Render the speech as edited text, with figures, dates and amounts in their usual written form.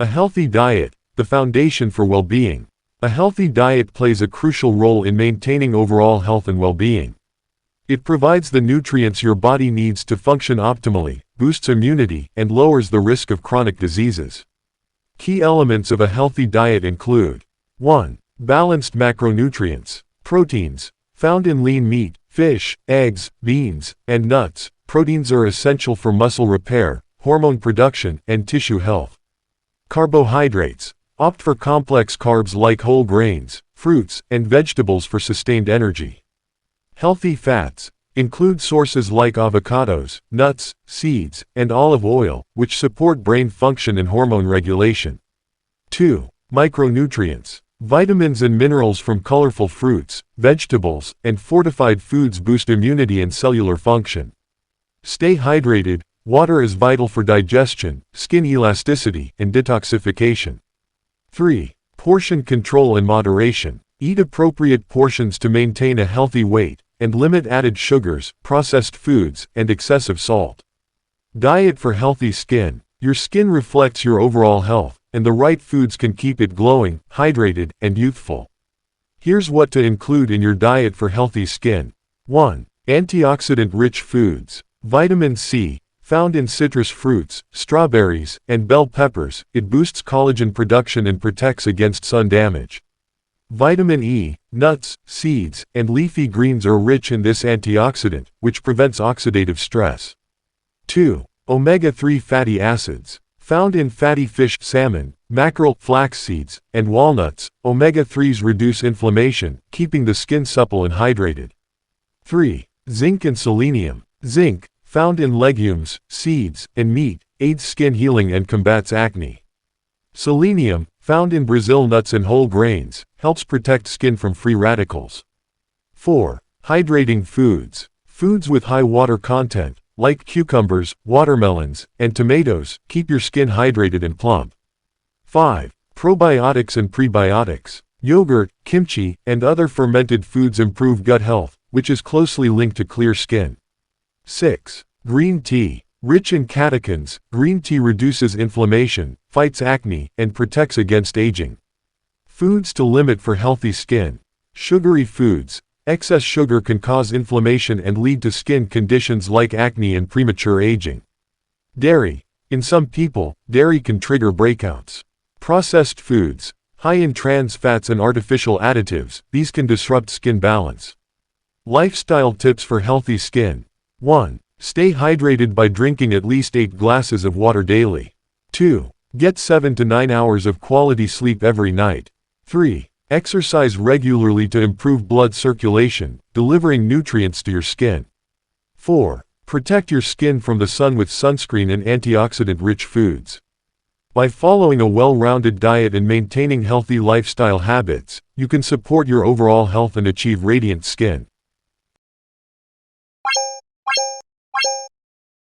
A healthy diet, the foundation for well-being. A healthy diet plays a crucial role in maintaining overall health and well-being. It provides the nutrients your body needs to function optimally, boosts immunity, and lowers the risk of chronic diseases. Key elements of a healthy diet include 1. Balanced macronutrients. Proteins. Found in lean meat, fish, eggs, beans, and nuts, proteins are essential for muscle repair, hormone production, and tissue health. Carbohydrates. Opt for complex carbs like whole grains, fruits, and vegetables for sustained energy. Healthy fats. Include sources like avocados, nuts, seeds, and olive oil, which support brain function and hormone regulation. 2. Micronutrients. Vitamins and minerals from colorful fruits, vegetables, and fortified foods boost immunity and cellular function. Stay hydrated. Water is vital for digestion, skin elasticity, and detoxification. 3. Portion control and moderation. Eat appropriate portions to maintain a healthy weight, and limit added sugars, processed foods, and excessive salt. Diet for healthy skin. Your skin reflects your overall health, and the right foods can keep it glowing, hydrated, and youthful. Here's what to include in your diet for healthy skin. 1. Antioxidant-rich foods. Vitamin C, found in citrus fruits, strawberries, and bell peppers, it boosts collagen production and protects against sun damage. Vitamin E, nuts, seeds, and leafy greens are rich in this antioxidant, which prevents oxidative stress. 2. Omega-3 fatty acids. Found in fatty fish, salmon, mackerel, flax seeds, and walnuts, omega-3s reduce inflammation, keeping the skin supple and hydrated. 3. Zinc and selenium. Zinc, found in legumes, seeds, and meat, aids skin healing and combats acne. Selenium, found in Brazil nuts and whole grains, helps protect skin from free radicals. 4. Hydrating foods. Foods with high water content, like cucumbers, watermelons, and tomatoes, keep your skin hydrated and plump. 5. Probiotics and prebiotics. Yogurt, kimchi, and other fermented foods improve gut health, which is closely linked to clear skin. 6. Green tea. Rich in catechins, green tea reduces inflammation, fights acne, and protects against aging. Foods to limit for healthy skin. Sugary foods. Excess sugar can cause inflammation and lead to skin conditions like acne and premature aging. Dairy. In some people, dairy can trigger breakouts. Processed foods. High in trans fats and artificial additives, these can disrupt skin balance. Lifestyle tips for healthy skin. 1. Stay hydrated by drinking at least 8 glasses of water daily. 2. Get 7 to 9 hours of quality sleep every night. 3. Exercise regularly to improve blood circulation, delivering nutrients to your skin. 4. Protect your skin from the sun with sunscreen and antioxidant-rich foods. By following a well-rounded diet and maintaining healthy lifestyle habits, you can support your overall health and achieve radiant skin.